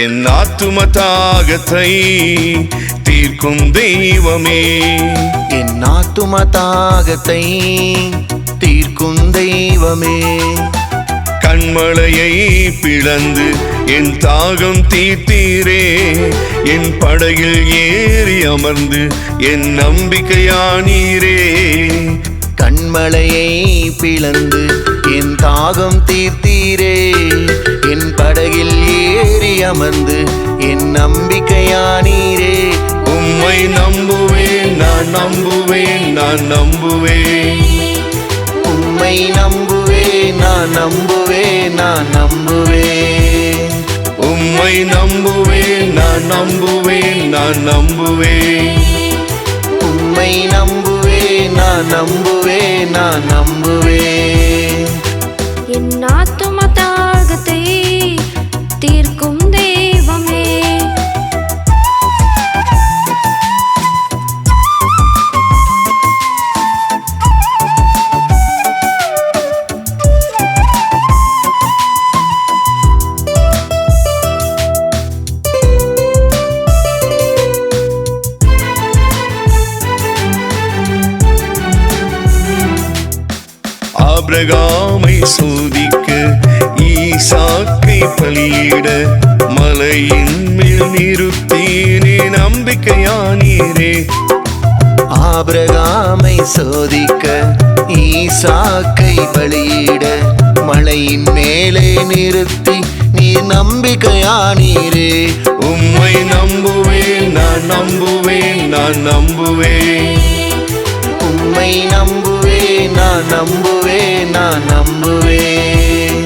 என் ஆத்தும தாகத்தை தீர்க்கும் தெய்வமே, என் ஆத்தும தாகத்தை தீர்க்கும் தெய்வமே. கண்மலையை பிளந்து என் தாகம் தீர்த்தீரே, என் படகில் ஏறி அமர்ந்து என் நம்பிக்கையானீரே. கண்மலையை பிளந்து என் தாகம் தீர்த்தீரே, என் படகில் ஏறி அமர்ந்து என் நம்பிக்கையானீரே. உம்மை நம்புவேன், நான் நம்புவேன், நான் நம்புவேன். உம்மை நம்புவேன், நான் நம்புவேன், நான் நம்புவேன். உம்மை நம்புவேன், நான் நம்புவேன், நான் நம்புவேன். உம்மை நம்புவேன், நான் நம்புவேன், நான் நம்புவேன். என் ஆத்தும தாகத்தை தீர்க்கும் தெய்வமே, ஆபிரகாமை சோதிக்க ஈசாக்கை பலியிட மலையின் மேல் நிறுத்தி நீ நம்பிக்கையானீரே. ஆபிரகாமை சோதிக்க ஈசாக்கை பலியிட மலையின் மேலே நிறுத்தி நீ நம்பிக்கையானீரே. உம்மை நம்புவேன், நான் நம்புவேன், நான் நம்புவேன். உம்மை நம்புவேன், நான் நம்புவேன், நான் நம்புவேன்.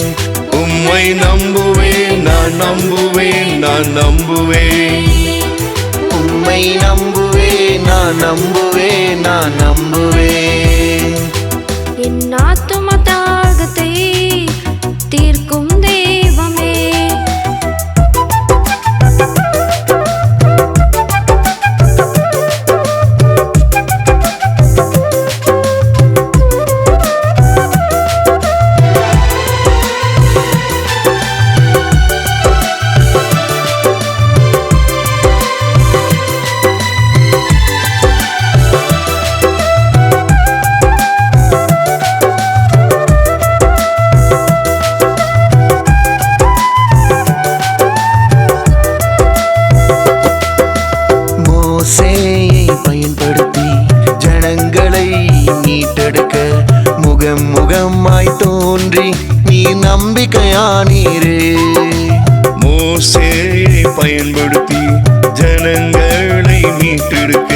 உம்மை நம்புவேன், நான் நம்புவேன், நான் நம்புவேன். உம்மை நம்புவேன், நான் நம்புவேன், நான் நம்புவேன். என் ஆத்தும தாகத்தை தீர்க்கும் தெய்வமே, மோசேயை பயன்படுத்தி ஜனங்களை மீட்டெடுக்க முகம் முகமாய் தோன்றி நீ நம்பிக்கையானீரே. மோசேயை பயன்படுத்தி ஜனங்களை மீட்டெடுக்க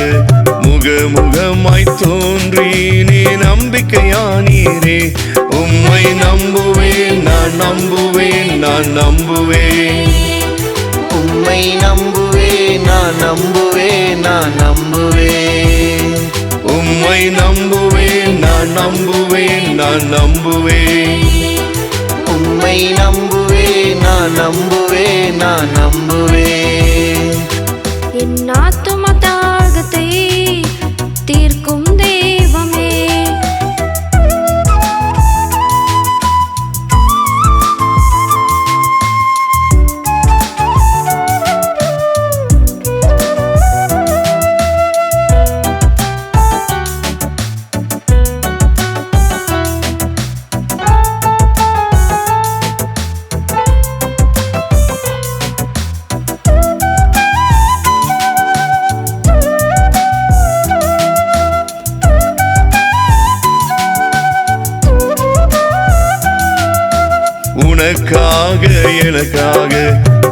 முகமுகமாய் தோன்றி நீ நம்பிக்கையானீரே. உம்மை நம்புவேன், நான் நம்புவேன், நான் நம்புவேன். உம்மை நம்புவேன், நான் நம்புவேன், நான் நம்புவேன். உம்மை நம்புவேன், நான் நம்புவேன், நான் நம்புவேன். உம்மை நம்புவேன், நான் நம்புவேன், நான் நம்புவேன். என் ஆத்தும தாகத்தை தீர்க்கும் தெய்வமே, உனக்காக எனக்காக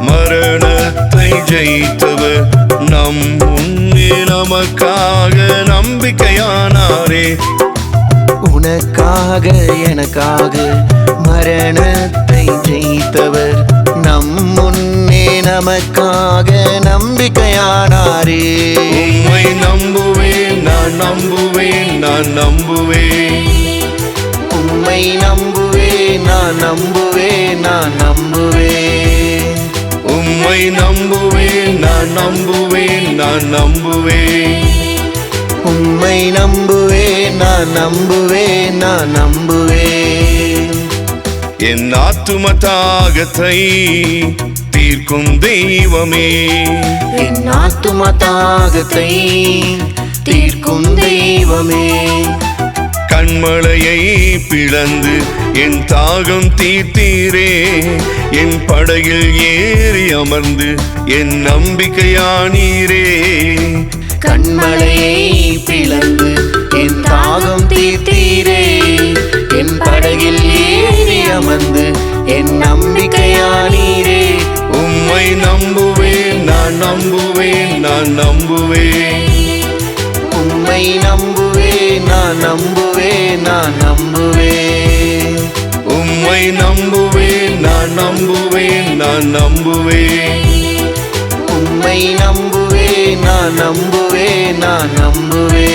மரணத்தை ஜெயித்தவர் நம் முன்னே நமக்காக நம்பிக்கையானாரே. உனக்காக எனக்காக மரணத்தை ஜெயித்தவர் நம் முன்னே நமக்காக நம்பிக்கையானாரே. உம்மை நம்புவேன், நான் நம்புவேன், நான் நம்புவேன். உம்மை நம்புவேன், நான் நம்புவேன், நான் நம்புவேன். உம்மை நம்புவேன், நான் நம்புவேன், நான் நம்புவேன். உம்மை நம்புவேன், நான் நம்புவேன், நான் நம்புவேன். என் ஆத்தும தாகத்தை தீர்க்கும் தெய்வமே. என் ஆத்தும தாகத்தை தீர்க்கும் தெய்வமே. கண்மலையை பிளந்து என் தாகம் தீர்த்தீரே. என் படகில் ஏறி அமர்ந்து என் நம்பிக்கையானீரே. கண்மலையை பிளந்து என் தாகம் தீர்த்தீரே. என் படகில் ஏறி அமர்ந்து என் நம்பிக்கையானீரே. உம்மை நம்புவேன், நான் நம்புவேன், நான் நம்புவேன். உம்மை நம்புவேன், நான் நம்புவேன், நான் நம்புவேன். உம்மை நம்புவேன், நான் நம்புவேன், நான் நம்புவேன். உம்மை நம்புவேன், நான் நம்புவேன், நான் நம்புவேன்.